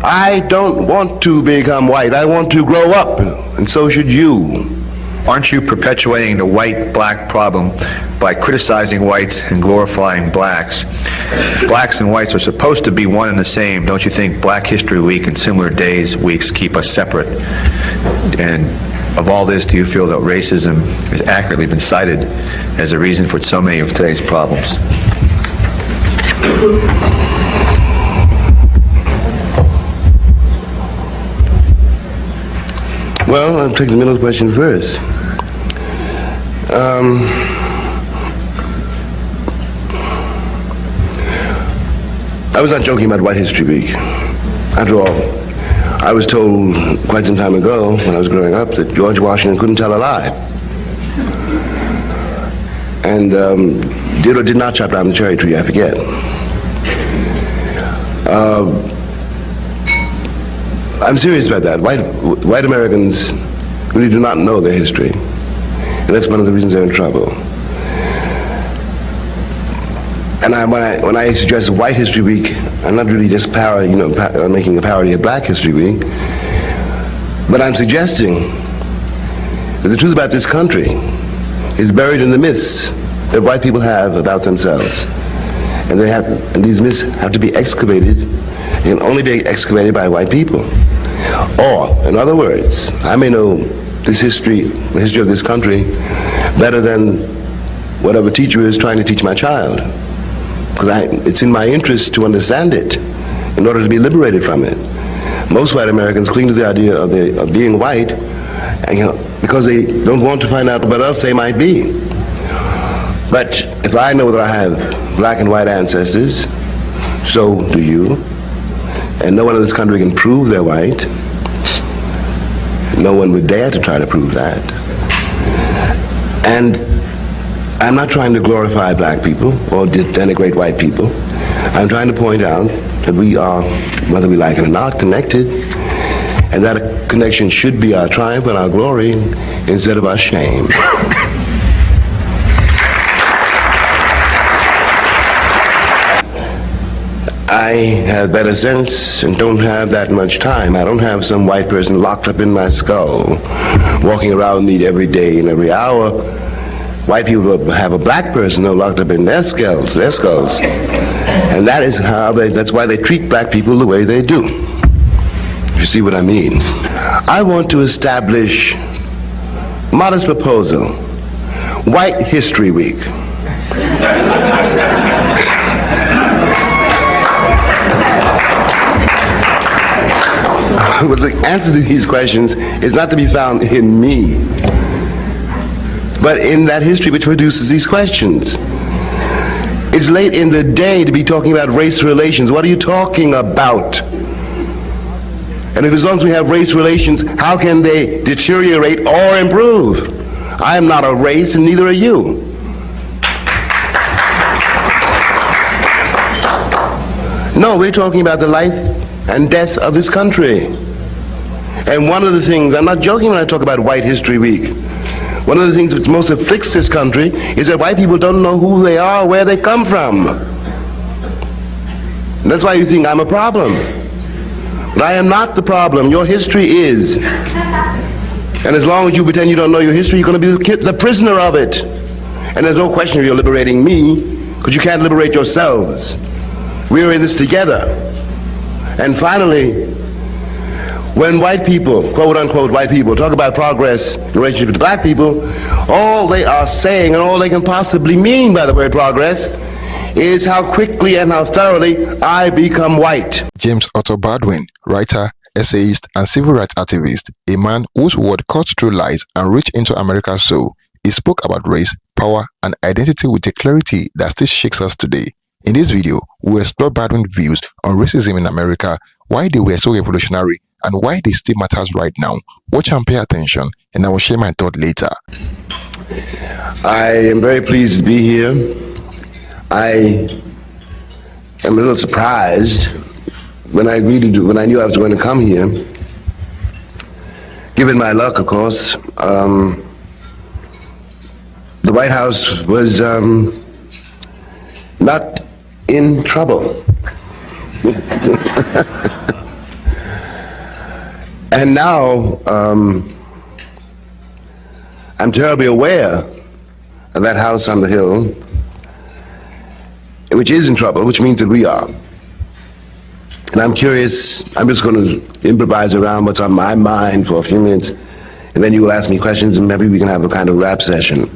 I don't want to become white. I want to grow up, and so should you. Aren't you perpetuating the white-black problem by criticizing whites and glorifying blacks? If blacks and whites are supposed to be one and the same, don't you think Black History Week and similar days, weeks keep us separate? And of all this, do you feel that racism has accurately been cited as a reason for so many of today's problems? Well, I'll take the middle question first. I was not joking about White History Week. After all, I was told quite some time ago when I was growing up that George Washington couldn't tell a lie. And did or did not chop down the cherry tree, I forget. I'm serious about that. White Americans really do not know their history. And that's one of the reasons they're in trouble. And when I suggest White History Week, I'm not really just making a parody of Black History Week, but I'm suggesting that the truth about this country is buried in the myths that white people have about themselves. And these myths have to be excavated, and can only be excavated by white people. Or, in other words, I may know this history, the history of this country, better than whatever teacher is trying to teach my child. Because it's in my interest to understand it in order to be liberated from it. Most white Americans cling to the idea of being white because they don't want to find out what else they might be. But if I know that I have black and white ancestors, so do you. And no one in this country can prove they're white. No one would dare to try to prove that. And I'm not trying to glorify black people or denigrate white people. I'm trying to point out that we are, whether we like it or not, connected, and that a connection should be our triumph and our glory instead of our shame. I have better sense and don't have that much time. I don't have some white person locked up in my skull, walking around me every day and every hour. White people have a black person locked up in their skulls. And that's why they treat black people the way they do. If you see what I mean. I want to establish a modest proposal. White History Week. But the answer to these questions is not to be found in me, but in that history which produces these questions. It's late in the day to be talking about race relations. What are you talking about? And if as long as we have race relations, how can they deteriorate or improve? I am not a race and neither are you. No, we're talking about the life and death of this country. And one of the things, I'm not joking when I talk about White History Week, one of the things which most afflicts this country is that white people don't know who they are, where they come from. And that's why you think I'm a problem. But I am not the problem. Your history is. And as long as you pretend you don't know your history, you're going to be the prisoner of it. And there's no question of you're liberating me, because you can't liberate yourselves. We're in this together. And finally, when white people, quote unquote white people, talk about progress in relationship to black people, all they are saying and all they can possibly mean by the word progress is how quickly and how thoroughly I become white. James Arthur Baldwin, writer, essayist, and civil rights activist, a man whose word cuts through lies and reached into America's soul, he spoke about race, power, and identity with a clarity that still shakes us today. In this video, we'll explore Baldwin's views on racism in America, why they were so revolutionary, and why they still matters right now. Watch and pay attention, and I will share my thought later. I am very pleased to be here. I am a little surprised when I knew I was going to come here. Given my luck, of course, the White House was not in trouble. And now I'm terribly aware of that house on the hill, which is in trouble, which means that we are. And I'm curious, I'm just going to improvise around what's on my mind for a few minutes, and then you will ask me questions, and maybe we can have a kind of rap session.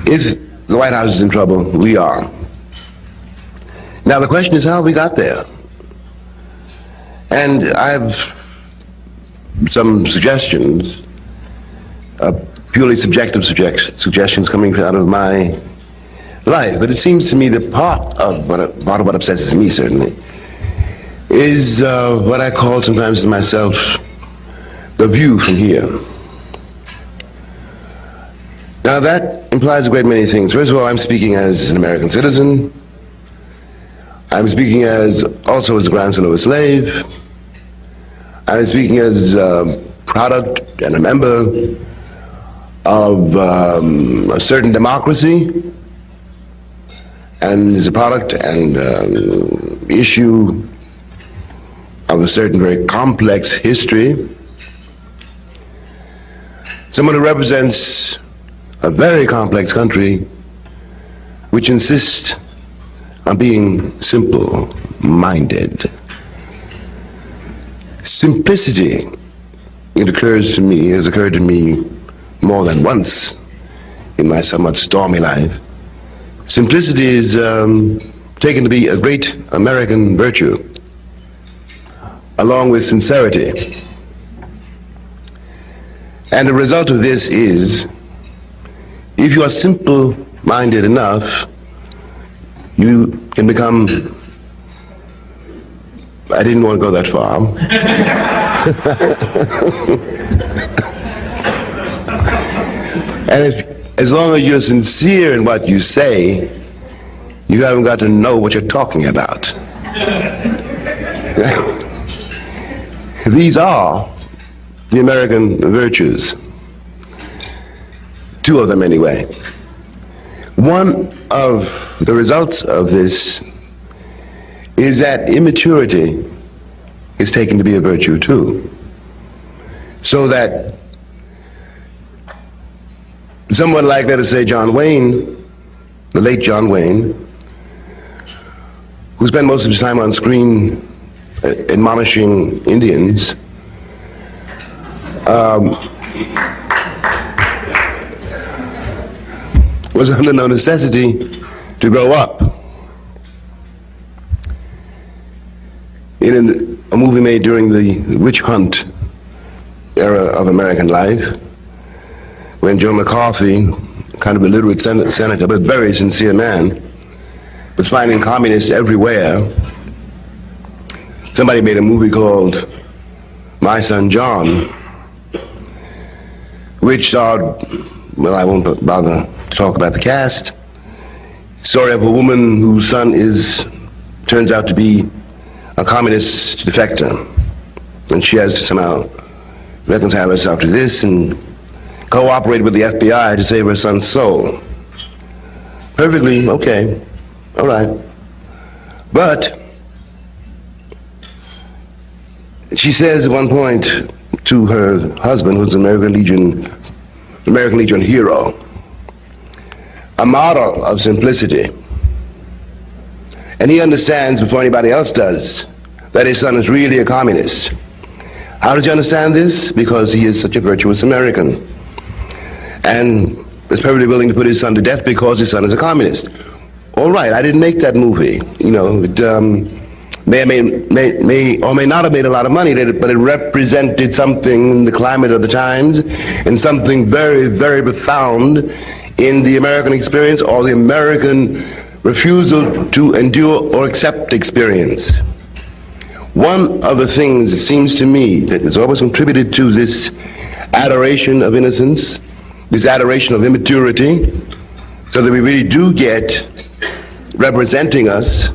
If the White House is in trouble, we are. Now the question is how we got there. And I have some suggestions, purely subjective suggestions coming out of my life. But it seems to me that part of what obsesses me, certainly, is what I call sometimes to myself the view from here. Now that implies a great many things. First of all, I'm speaking as an American citizen. I'm speaking also as the grandson of a slave. I'm speaking as a product and a member of a certain democracy, and as a product and issue of a certain very complex history. Someone who represents a very complex country which insists on being simple-minded. Simplicity, it occurs to me, has occurred to me more than once in my somewhat stormy life. Simplicity is taken to be a great American virtue, along with sincerity. And the result of this is, if you are simple-minded enough, you can become, I didn't want to go that far. And as long as you're sincere in what you say, you haven't got to know what you're talking about. These are the American virtues. Two of them anyway. One of the results of this is that immaturity is taken to be a virtue too. So that someone like, let us say, John Wayne, the late John Wayne, who spent most of his time on screen admonishing Indians, was under no necessity to grow up. In a movie made during the witch hunt era of American life, when Joe McCarthy, kind of illiterate senator, but very sincere man, was finding communists everywhere, somebody made a movie called My Son John, which starred, well, I won't bother to talk about the cast, story of a woman whose son turns out to be a communist defector, and she has to somehow reconcile herself to this and cooperate with the FBI to save her son's soul. Perfectly okay, all right. But she says at one point to her husband, who's an American Legion hero, a model of simplicity. And he understands before anybody else does that his son is really a communist. How does he understand this? Because he is such a virtuous American, and is perfectly willing to put his son to death because his son is a communist. All right, I didn't make that movie. You know, it may or may not have made a lot of money, but it represented something in the climate of the times, and something very, very profound in the American experience, or the American refusal to endure or accept experience. One of the things, it seems to me, that has always contributed to this adoration of innocence, this adoration of immaturity, so that we really do get representing us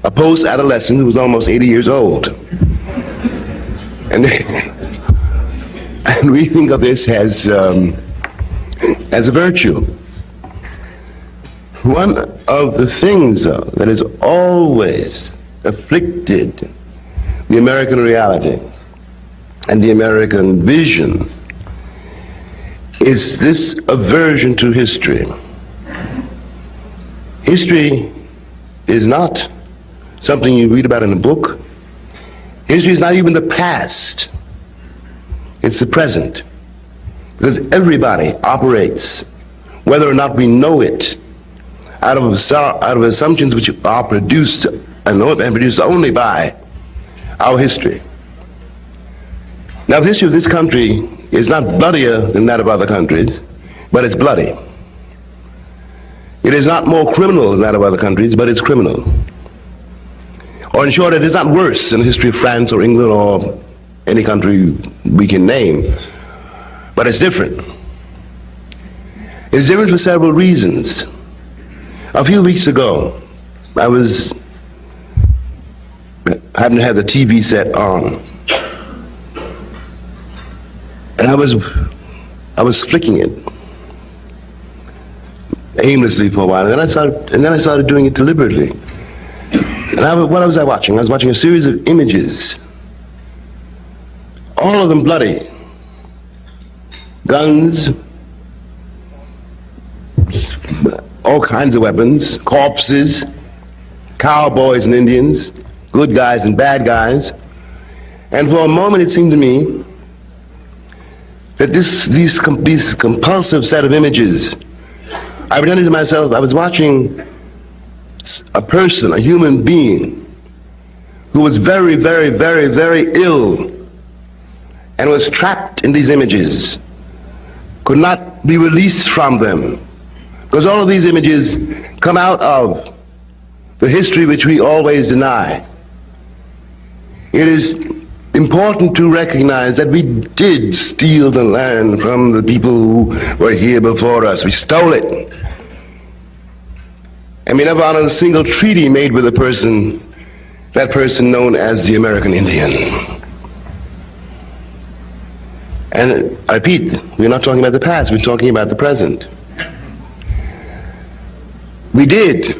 a post-adolescent who's almost 80 years old. And we think of this as a virtue. One of the things, though, that has always afflicted the American reality and the American vision is this aversion to history. History is not something you read about in a book. History is not even the past. It's the present. Because everybody operates, whether or not we know it, out of assumptions which are produced and produced only by our history. Now, the history of this country is not bloodier than that of other countries, but it's bloody. It is not more criminal than that of other countries, but it's criminal. Or in short, it is not worse than the history of France or England or any country we can name, but it's different. It's different for several reasons. A few weeks ago, I happened to have the TV set on, and I was flicking it aimlessly for a while, and then I started doing it deliberately. And what was I watching? I was watching a series of images, all of them bloody. Guns, all kinds of weapons, corpses, cowboys and Indians, good guys and bad guys. And for a moment it seemed to me that these compulsive set of images, I pretended to myself I was watching a person, a human being, who was very, very, very, very ill and was trapped in these images, could not be released from them. Because all of these images come out of the history which we always deny. It is important to recognize that we did steal the land from the people who were here before us. We stole it. And we never honored a single treaty made with that person known as the American Indian. And I repeat, we're not talking about the past, we're talking about the present. We did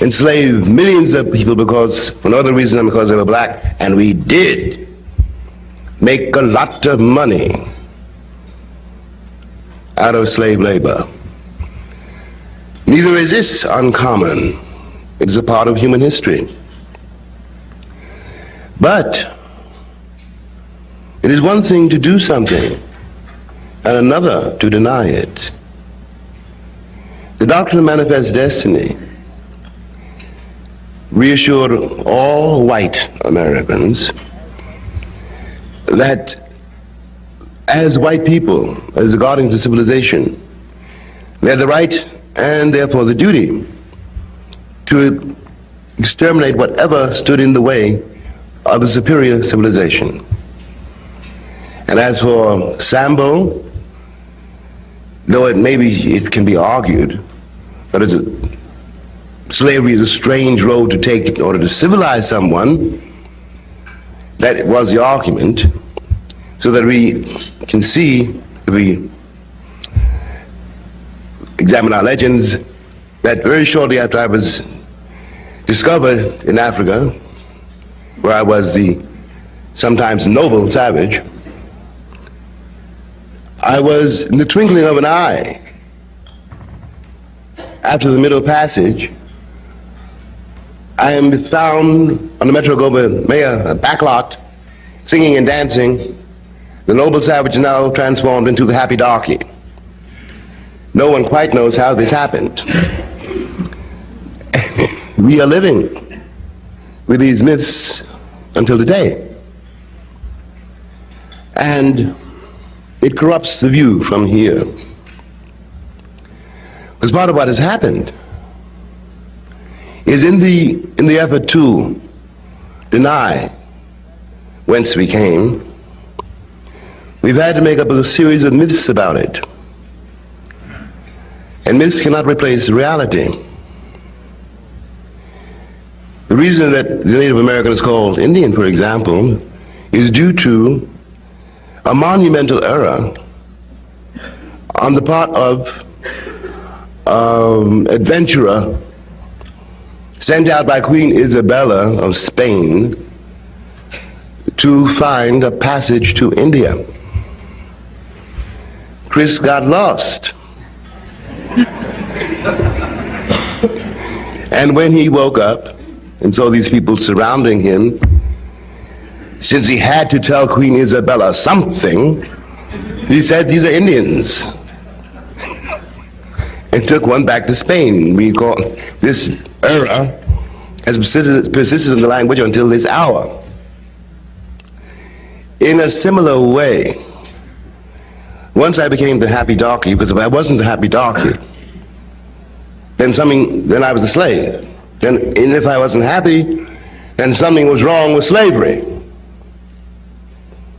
enslave millions of people for no other reason than because they were black, and we did make a lot of money out of slave labor. Neither is this uncommon. It is a part of human history. But it is one thing to do something and another to deny it. The doctrine of manifest destiny reassured all white Americans that as white people, as the guardians of civilization, they had the right and therefore the duty to exterminate whatever stood in the way of the superior civilization. And as for Sambo, though it can be argued that slavery is a strange road to take in order to civilize someone, that was the argument, so that we can see, if we examine our legends, that very shortly after I was discovered in Africa, where I was the sometimes noble savage, I was, in the twinkling of an eye, after the Middle Passage, I am found on the Metro-Goldwyn-Mayer backlot, singing and dancing. The noble savage is now transformed into the happy darky. No one quite knows how this happened. We are living with these myths until today. And it corrupts the view from here. Because part of what has happened is in the effort to deny whence we came, we've had to make up a series of myths about it. And myths cannot replace reality. The reason that the Native American is called Indian, for example, is due to a monumental error on the part of adventurer sent out by Queen Isabella of Spain to find a passage to India. Chris got lost. And when he woke up and saw these people surrounding him, since he had to tell Queen Isabella something, he said, "These are Indians," and took one back to Spain. We call this era has persisted in the language until this hour. In a similar way, once I became the happy darky, because if I wasn't the happy darky, then I was a slave. And if I wasn't happy, then something was wrong with slavery.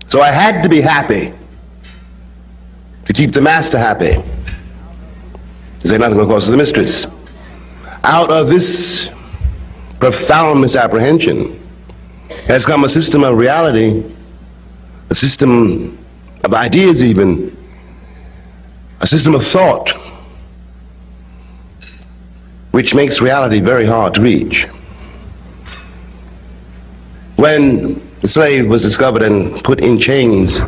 So I had to be happy to keep the master happy, to say nothing, of course, of the mistress. Out of this profound misapprehension has come a system of reality, a system of ideas even, a system of thought, which makes reality very hard to reach. When the slave was discovered and put in chains,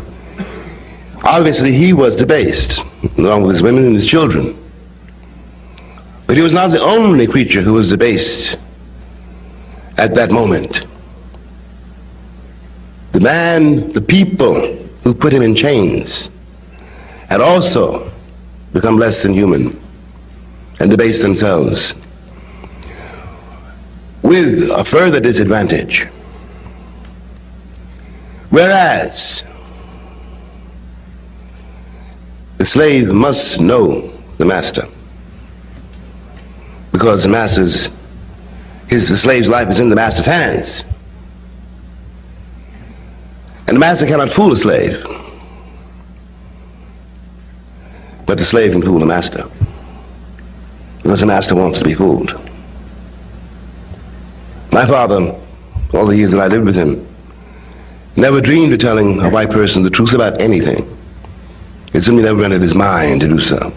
obviously he was debased, along with his women and his children. But he was not the only creature who was debased at that moment. The man, the people who put him in chains had also become less than human and debased themselves, with a further disadvantage. Whereas the slave must know the master, because the slave's life is in the master's hands. And the master cannot fool a slave, but the slave can fool the master, because the master wants to be fooled. My father, all the years that I lived with him, never dreamed of telling a white person the truth about anything. It simply never entered his mind to do so.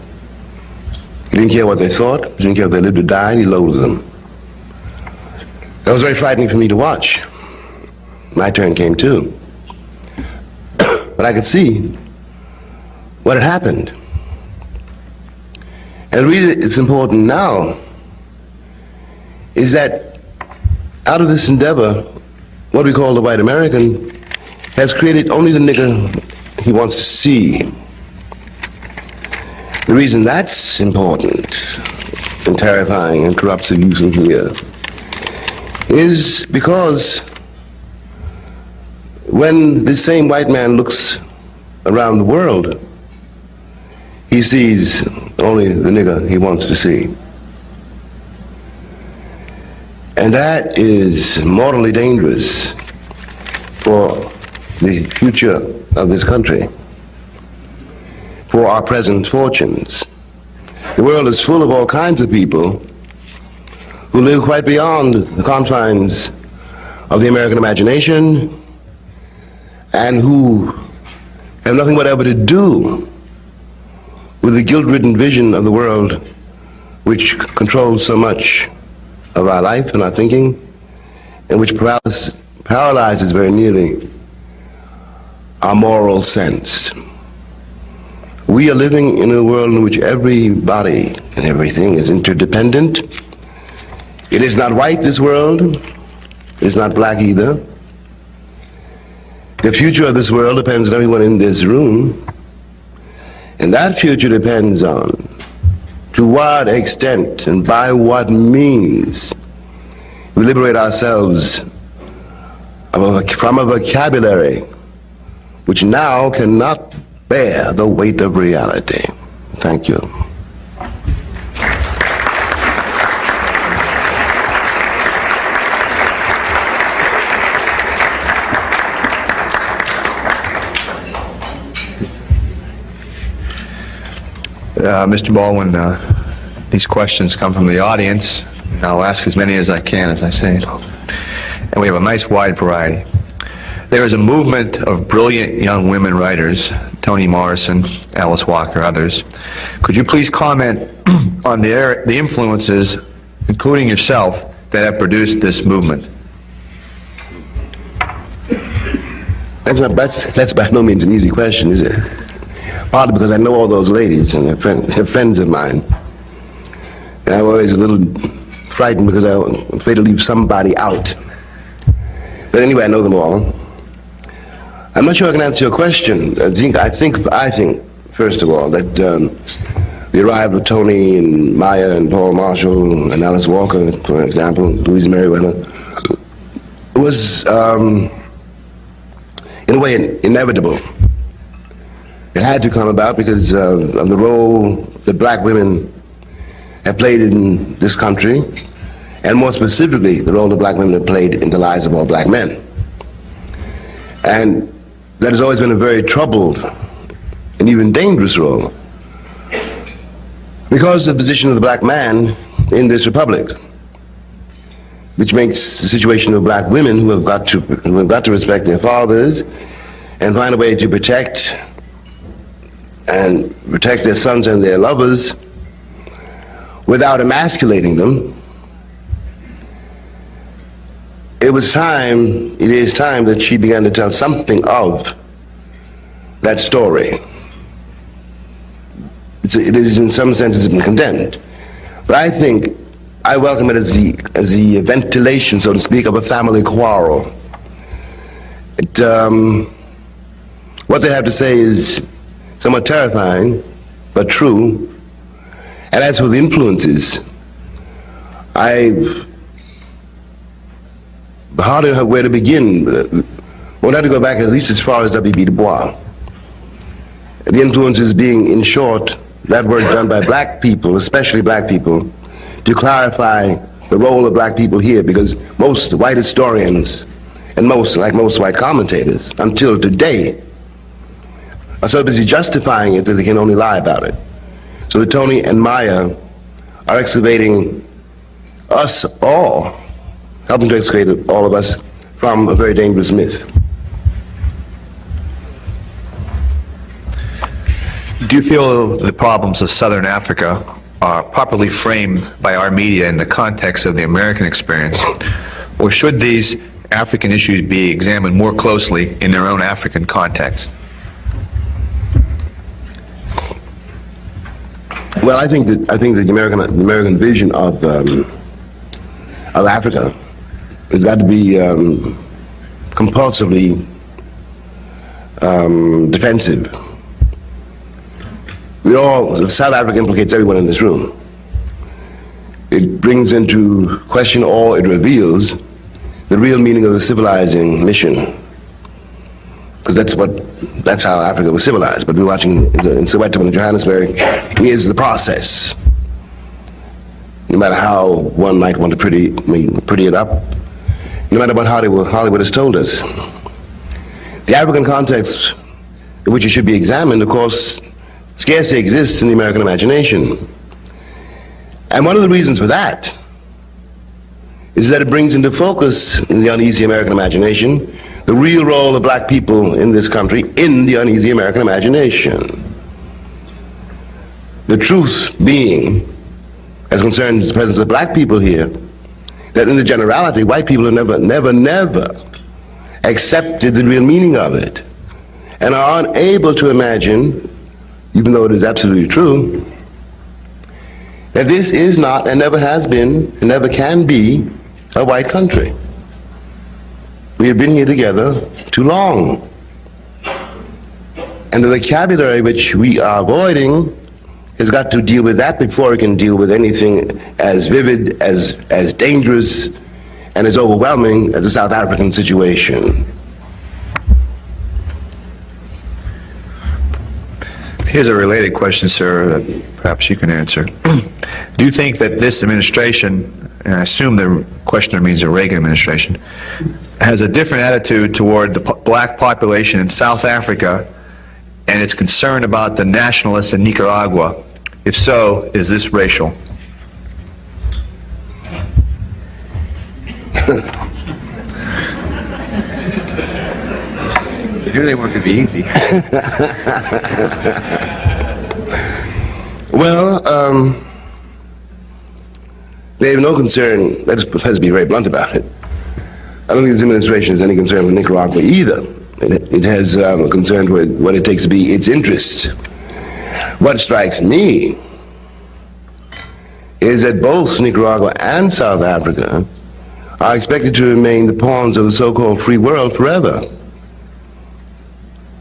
He didn't care what they thought, he didn't care if they lived or died, he loathed them. That was very frightening for me to watch. My turn came too. But I could see what had happened. And really it's important now is that out of this endeavor, what we call the white American has created only the nigger he wants to see. The reason that's important and terrifying and corrupts the youth in here is because when this same white man looks around the world, he sees only the nigger he wants to see. And that is mortally dangerous for the future of this country, for our present fortunes. The world is full of all kinds of people who live quite beyond the confines of the American imagination and who have nothing whatever to do with the guilt-ridden vision of the world which controls so much of our life and our thinking, and which paralyzes very nearly our moral sense. We are living in a world in which everybody and everything is interdependent. It is not white, this world. It is not black either. The future of this world depends on everyone in this room, and that future depends on to what extent and by what means we liberate ourselves from a vocabulary which now cannot bear the weight of reality. Thank you. Mr. Baldwin, these questions come from the audience. I'll ask as many as I can, as I say. And we have a nice wide variety. There is a movement of brilliant young women writers, Toni Morrison, Alice Walker, others. Could you please comment on the influences, including yourself, that have produced this movement? That's by no means an easy question, is it? Partly because I know all those ladies and they're friends of mine. And I'm always a little frightened because I'm afraid to leave somebody out. But anyway, I know them all. I'm not sure I can answer your question. I think, first of all, that the arrival of Tony and Maya and Paul Marshall and Alice Walker, for example, Louise Merriweather, was, in a way, inevitable. It had to come about because of the role that black women have played in this country, and more specifically, the role that black women have played in the lives of all black men. And that has always been a very troubled and even dangerous role because of the position of the black man in this republic, which makes the situation of black women who have got to respect their fathers and find a way to protect their sons and their lovers without emasculating them. It is time that she began to tell something of that story. It is in some senses been condemned. But I think I welcome it as the ventilation, so to speak, of a family quarrel. What they have to say is somewhat terrifying, but true. And as for the influences, I hardly know where to begin. We'll have to go back at least as far as W.B. Du Bois. The influences being, in short, that work done by black people, especially black people, to clarify the role of black people here, because most white historians and most white commentators, until today, are so busy justifying it that they can only lie about it. So that Tony and Maya are excavating us all, helping to excavate all of us from a very dangerous myth. Do you feel the problems of Southern Africa are properly framed by our media in the context of the American experience, or should these African issues be examined more closely in their own African context? Well, I think that the American vision of Africa has got to be compulsively defensive. South Africa implicates everyone in this room. It brings into question, or it reveals, the real meaning of the civilizing mission. Because that's how Africa was civilized. But we're watching in Soweto and Johannesburg, here's the process. No matter how one might want to pretty it up, no matter what Hollywood has told us. The African context in which it should be examined, of course, scarcely exists in the American imagination. And one of the reasons for that is that it brings into focus in the uneasy American imagination the real role of black people in this country in the uneasy American imagination. The truth being, as concerns the presence of black people here, that in the generality, white people have never accepted the real meaning of it and are unable to imagine, even though it is absolutely true, that this is not and never has been and never can be a white country. We have been here together too long. And the vocabulary which we are avoiding has got to deal with that before it can deal with anything as vivid, as dangerous, and as overwhelming as the South African situation. Here's a related question, sir, that perhaps you can answer. Do you think that this administration, and I assume the questioner means the Reagan administration, has a different attitude toward the black population in South Africa and its concern about the nationalists in Nicaragua? If so, is this racial? You knew they weren't going to be easy. Well, they have no concern, let's be very blunt about it. I don't think this administration has any concern with Nicaragua either. It has concern with what it takes to be its interest. What strikes me is that both Nicaragua and South Africa are expected to remain the pawns of the so-called free world forever.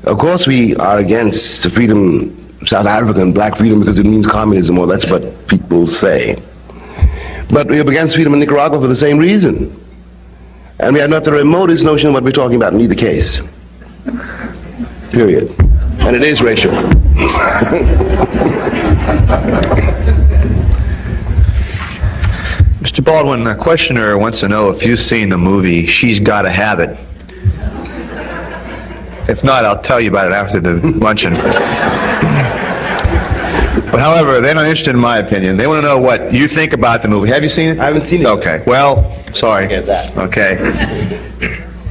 Of course, we are against the freedom, South African black freedom, because it means communism, or that's what people say. But we are against freedom in Nicaragua for the same reason. And we have not the remotest notion of what we're talking about in either case. Period. And it is racial. Mr. Baldwin, a questioner wants to know if you've seen the movie She's Gotta Have It. If not, I'll tell you about it after the luncheon. But however, they're not interested in my opinion. They want to know what you think about the movie. Have you seen it? I haven't seen it. Okay. Well, sorry. Get that. Okay.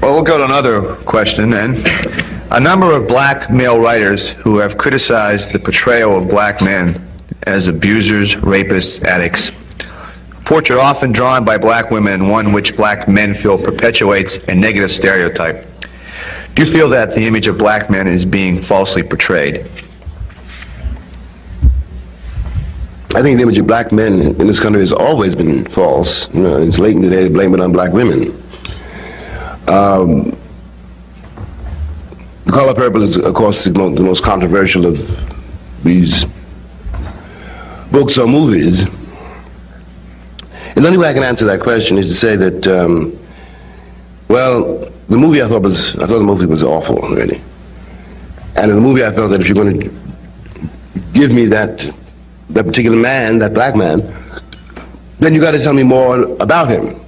Well, we'll go to another question then. A number of black male writers who have criticized the portrayal of black men as abusers, rapists, addicts. A portrait often drawn by black women and one which black men feel perpetuates a negative stereotype. Do you feel that the image of black men is being falsely portrayed? I think the image of black men in this country has always been false. You know, it's latent today to blame it on black women. The Color Purple is, of course, the most controversial of these books or movies. And the only way I can answer that question is to say that, well, the movie I thought the movie was awful, really. And in the movie I felt that if you're going to give me that particular man, that black man, then you got to tell me more about him.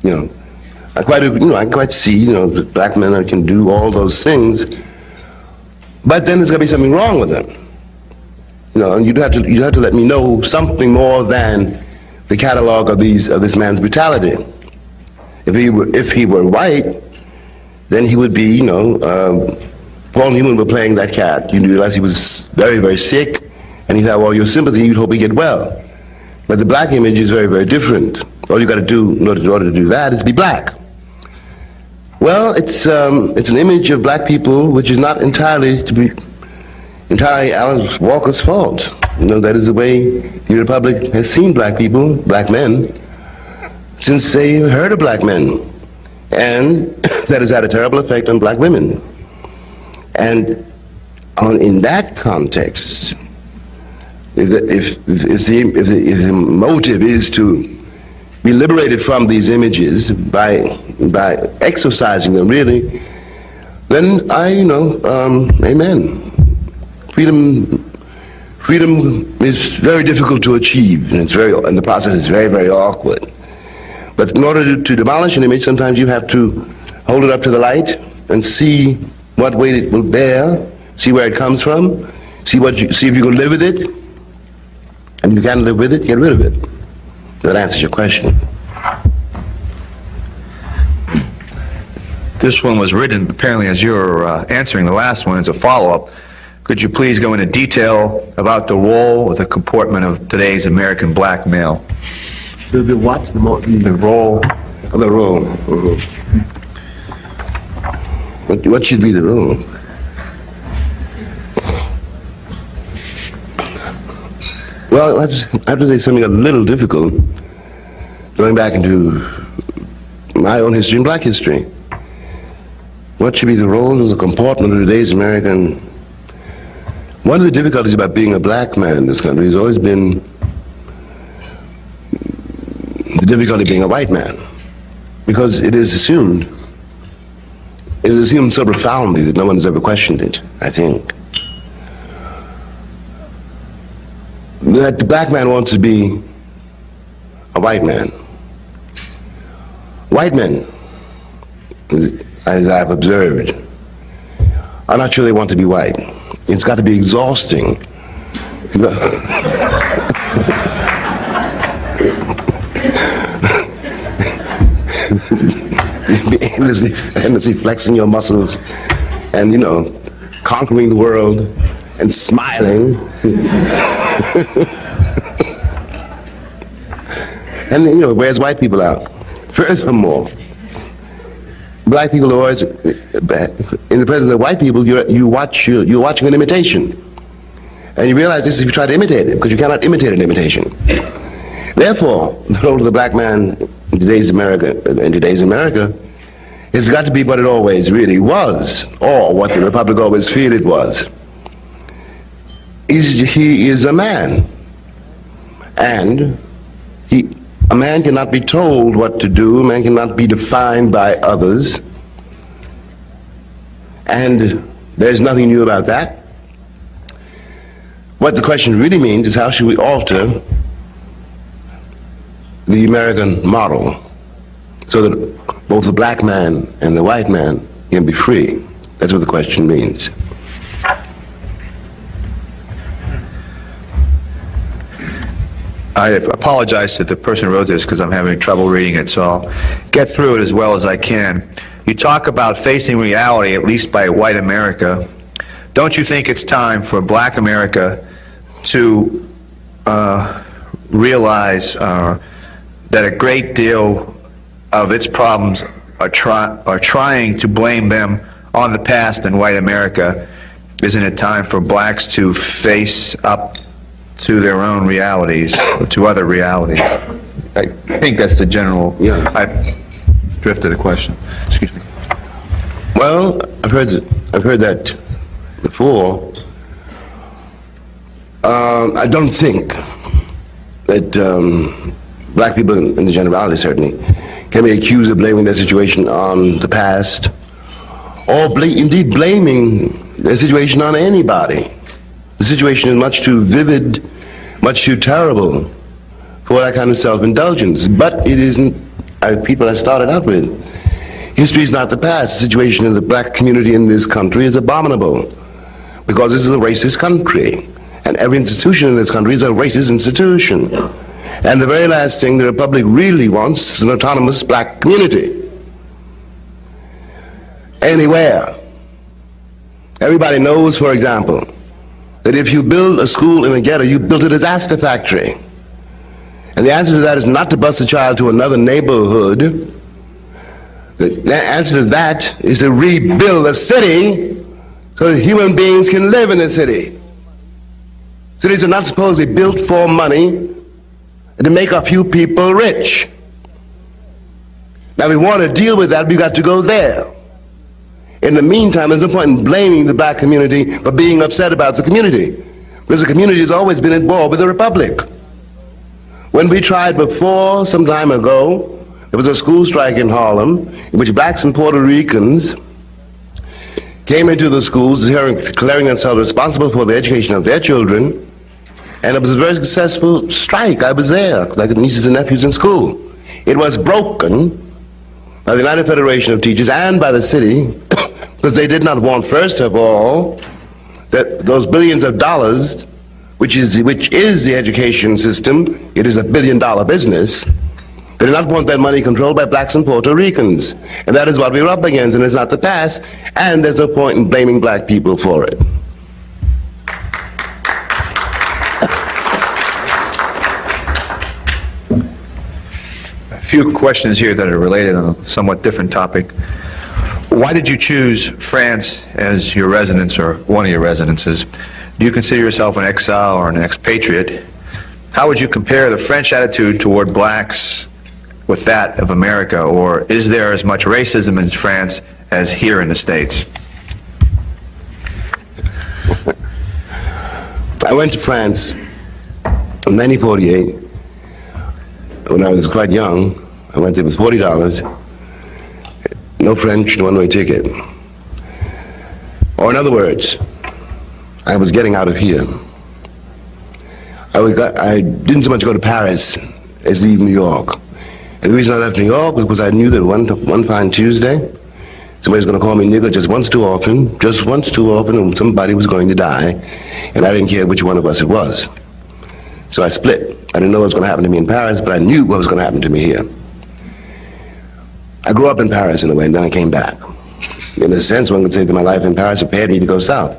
You know, I can quite see, that black men can do all those things, but then there's got to be something wrong with them. And you'd have to let me know something more than the catalog of this man's brutality. If he were white, then he would be, Paul Newman were playing that cat. You'd realize he was very, very sick, and he'd have all your sympathy, you'd hope he'd get well. But the black image is very, very different. All you got to do in order to do that is be black. Well, it's an image of black people which is not entirely Alice Walker's fault. That is the way the Republic has seen black people, black men, since they heard of black men. And that has had a terrible effect on black women. And in that context, if the motive is to be liberated from these images by exercising them, really, then amen. Freedom is very difficult to achieve, and the process is very, very awkward. But in order to demolish an image, sometimes you have to hold it up to the light and see what weight it will bear, see where it comes from, see if you can live with it, and if you can't live with it, get rid of it. That answers your question. This one was written apparently as you're answering the last one as a follow-up. Could you please go into detail about the role or the comportment of today's American black male? The what? The role. The role. Mm-hmm. What should be the role? Well, I have to say something a little difficult, going back into my own history and black history. What should be the role of the comportment of today's American? One of the difficulties about being a black man in this country has always been the difficulty of being a white man, because it is assumed so profoundly that no one has ever questioned it, I think. That the black man wants to be a white man. White men, as I've observed, are not sure they want to be white. It's got to be exhausting. endlessly flexing your muscles and, conquering the world and smiling. And, it wears white people out. Furthermore, black people are always, in the presence of white people, you're watching an imitation. And you realize this if you try to imitate it, because you cannot imitate an imitation. Therefore, the role of the black man in today's America has got to be what it always really was, or what the Republic always feared it was. He is a man. And a man cannot be told what to do, a man cannot be defined by others. And there's nothing new about that. What the question really means is how should we alter the American model so that both the black man and the white man can be free. That's what the question means. I apologize to the person who wrote this because I'm having trouble reading it, so I'll get through it as well as I can. You talk about facing reality, at least by white America. Don't you think it's time for black America to realize that a great deal of its problems are trying to blame them on the past and white America? Isn't it time for blacks to face up to their own realities, or to other realities? I think that's the general, I drifted the question. Excuse me. Well, I've heard that before. I don't think that black people, in the generality certainly, can be accused of blaming their situation on the past, or indeed blaming their situation on anybody. The situation is much too vivid, much too terrible for that kind of self-indulgence. But it isn't, people I started out with, history is not the past. The situation of the black community in this country is abominable, because this is a racist country, and every institution in this country is a racist institution. And the very last thing the Republic really wants is an autonomous black community. Anywhere. Everybody knows, for example, that if you build a school in a ghetto, you built a disaster factory. And the answer to that is not to bus a child to another neighborhood. The answer to that is to rebuild a city so that human beings can live in the city. Cities are not supposed to be built for money and to make a few people rich. Now, if we want to deal with that, we've got to go there. In the meantime, there's no point in blaming the black community for being upset about the community, because the community has always been at war with the Republic. When we tried before, some time ago, there was a school strike in Harlem in which blacks and Puerto Ricans came into the schools declaring themselves responsible for the education of their children, and it was a very successful strike. I was there, like the nieces and nephews in school. It was broken by the United Federation of Teachers and by the city, because they did not want, first of all, that those billions of dollars, which is the education system, it is $1 billion business. They did not want that money controlled by blacks and Puerto Ricans. And that is what we're up against, and it's not the past, and there's no point in blaming black people for it. A few questions here that are related on a somewhat different topic. Why did you choose France as your residence, or one of your residences? Do you consider yourself an exile or an expatriate? How would you compare the French attitude toward blacks with that of America, or is there as much racism in France as here in the States? I went to France in 1948 when I was quite young. I went there with $40, no French, no one-way ticket. Or in other words, I was getting out of here. I didn't so much go to Paris as leave New York. And the reason I left New York was because I knew that one fine Tuesday, somebody's going to call me nigger just once too often, and somebody was going to die, and I didn't care which one of us it was. So I split. I didn't know what was going to happen to me in Paris, but I knew what was going to happen to me here. I grew up in Paris in a way, and then I came back. In a sense, one could say that my life in Paris prepared me to go south,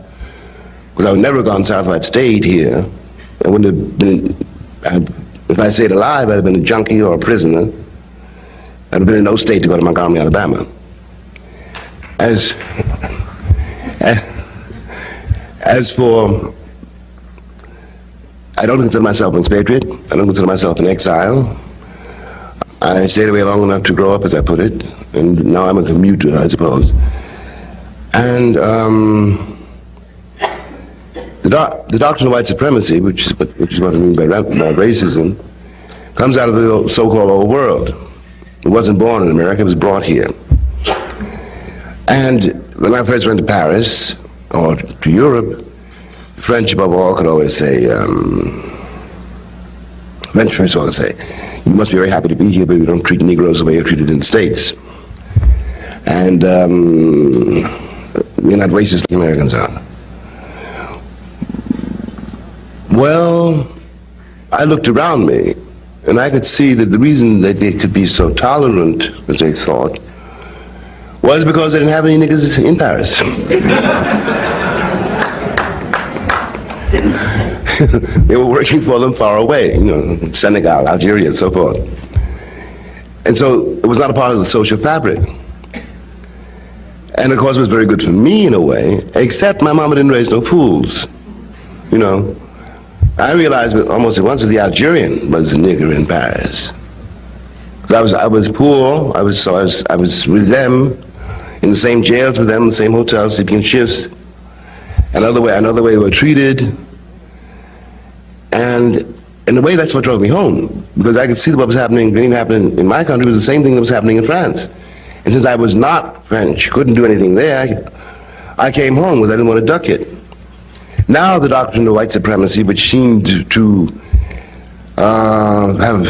because I would never have gone south if I'd stayed here. I wouldn't have been, if I stayed alive, I'd have been a junkie or a prisoner. I'd have been in no state to go to Montgomery, Alabama. As as for, I don't consider myself an expatriate. I don't consider myself an exile. I stayed away long enough to grow up, as I put it, and now I'm a commuter, I suppose. And the doctrine of white supremacy, which is what I mean by racism, comes out of the so-called old world. It wasn't born in America, it was brought here. And when I first went to Paris, or to Europe, the French above all could always say, French first of all could say, you must be very happy to be here, but we don't treat Negroes the way you're treated in the States. And we're not racist like Americans are. Well, I looked around me, and I could see that the reason that they could be so tolerant, as they thought, was because they didn't have any niggas in Paris. They were working for them far away, Senegal, Algeria, and so forth. And so it was not a part of the social fabric. And of course it was very good for me in a way, except my mama didn't raise no fools. I realized almost at once that the Algerian was a nigger in Paris. I was poor, I was with them, in the same jails with them, the same hotels, sleeping in shifts. Another way we were treated. And in a way, that's what drove me home, because I could see what was happening in my country was the same thing that was happening in France. And since I was not French, couldn't do anything there, I came home because I didn't want to duck it. Now the doctrine of white supremacy, which seemed to have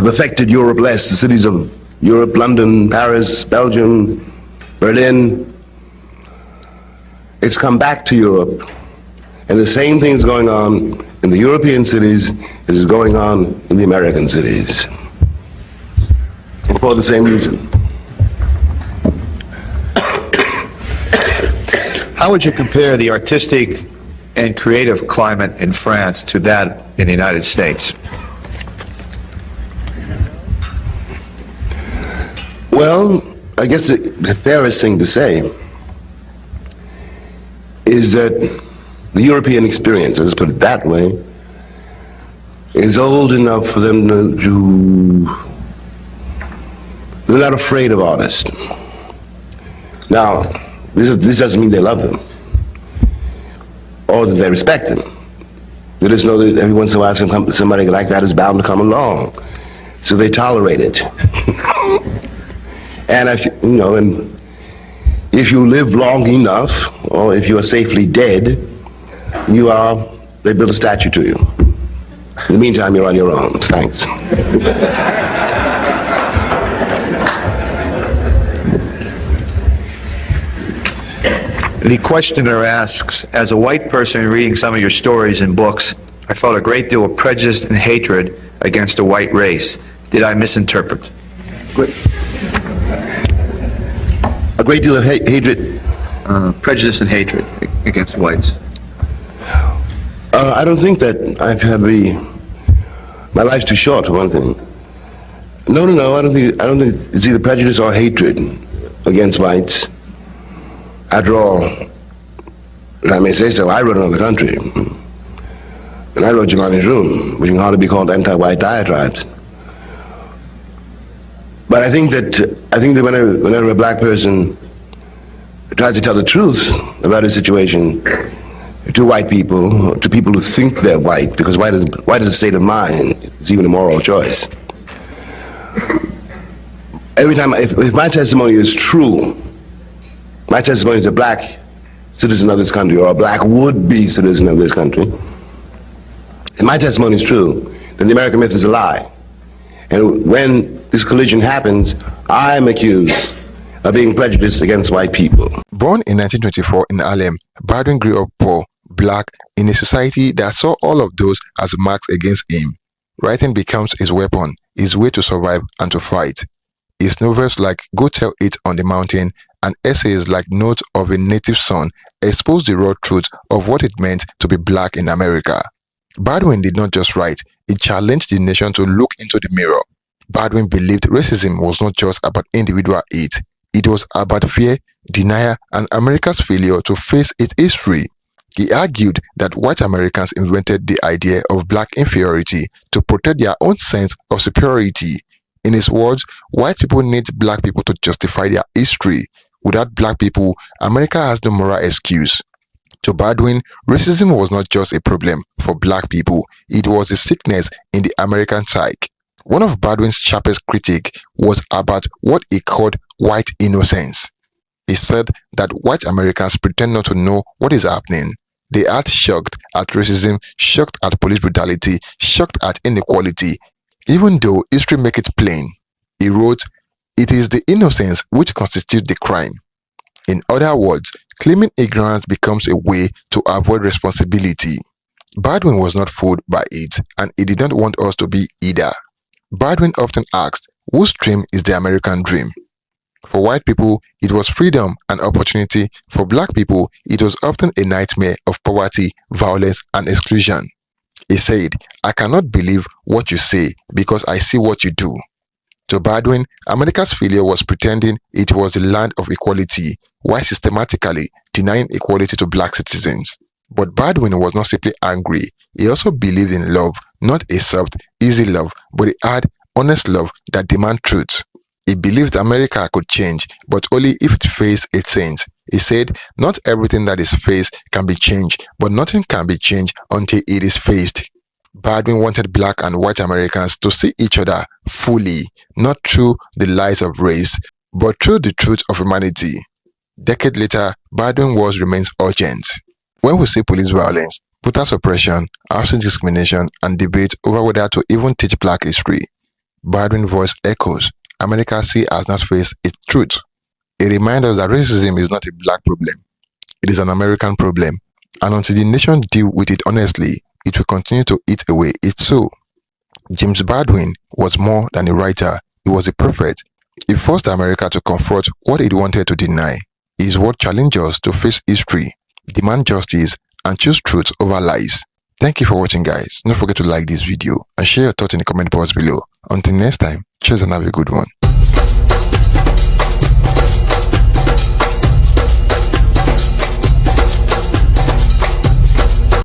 affected Europe less, the cities of Europe, London, Paris, Belgium, Berlin, it's come back to Europe. And the same thing is going on in the European cities as is going on in the American cities. And for the same reason. How would you compare the artistic and creative climate in France to that in the United States? Well, I guess the fairest thing to say is that the European experience, let's put it that way, is old enough for them they're not afraid of artists. Now, this doesn't mean they love them or that they respect them. They just know that every once in a while somebody like that is bound to come along, so they tolerate it. And if you live long enough, or if you are safely dead, they build a statue to you. In the meantime, you're on your own. Thanks. The questioner asks, as a white person reading some of your stories and books, I felt a great deal of prejudice and hatred against the white race. Did I misinterpret? A great deal of hatred? Prejudice and hatred against whites. I don't think that my life's too short, for one thing. No, I don't think it's either prejudice or hatred against whites. After all, if I may say so, I wrote another country. And I wrote Jelani's Room, which can hardly be called anti-white diatribes. But I think that whenever a black person tries to tell the truth about his situation to white people, to people who think they're white, because white is a state of mind, it's even a moral choice. Every time, if my testimony is true, my testimony is a black citizen of this country, or a black would-be citizen of this country, if my testimony is true, then the American myth is a lie. And when this collision happens, I'm accused of being prejudiced against white people. Born in 1924 in Harlem, Baldwin grew up poor, black, in a society that saw all of those as marks against him. Writing becomes his weapon, his way to survive and to fight. His novels like Go Tell It on the Mountain and essays like Notes of a Native Son expose the raw truth of what it meant to be black in America. Baldwin did not just write, he challenged the nation to look into the mirror. Baldwin believed racism was not just about individual hate, It was about fear, denial, and America's failure to face its history. He argued that white Americans invented the idea of black inferiority to protect their own sense of superiority. In his words, white people need black people to justify their history. Without black people, America has no moral excuse. To Baldwin, racism was not just a problem for black people, it was a sickness in the American psyche. One of Baldwin's sharpest critiques was about what he called white innocence. He said that white Americans pretend not to know what is happening. They act shocked at racism, shocked at police brutality, shocked at inequality, even though history makes it plain. He wrote, "It is the innocence which constitutes the crime." In other words, claiming ignorance becomes a way to avoid responsibility. Baldwin was not fooled by it, and he did not want us to be either. Baldwin often asked, whose dream is the American dream? For white people, it was freedom and opportunity. For black people, it was often a nightmare of poverty, violence, and exclusion. He said, "I cannot believe what you say because I see what you do." To Baldwin, America's failure was pretending it was the land of equality, while systematically denying equality to black citizens. But Baldwin was not simply angry. He also believed in love, not a soft, easy love, but a hard, honest love that demands truth. He believed America could change, but only if it faced its sins. He said, "Not everything that is faced can be changed, but nothing can be changed until it is faced." Baldwin wanted black and white Americans to see each other fully, not through the lies of race, but through the truth of humanity. Decades later, Baldwin's words remains urgent. When we see police violence, voter suppression, housing discrimination, and debate over whether to even teach black history, Baldwin's voice echoes. America has not faced its truth. It reminds us that racism is not a black problem. It is an American problem. And until the nation deal with it honestly, it will continue to eat away its soul. James Baldwin was more than a writer. He was a prophet. He forced America to confront what it wanted to deny. His word challenged us to face history, demand justice, and choose truth over lies. Thank you for watching, guys. Don't forget to like this video and share your thoughts in the comment box below. Until next time, cheers and have a good one.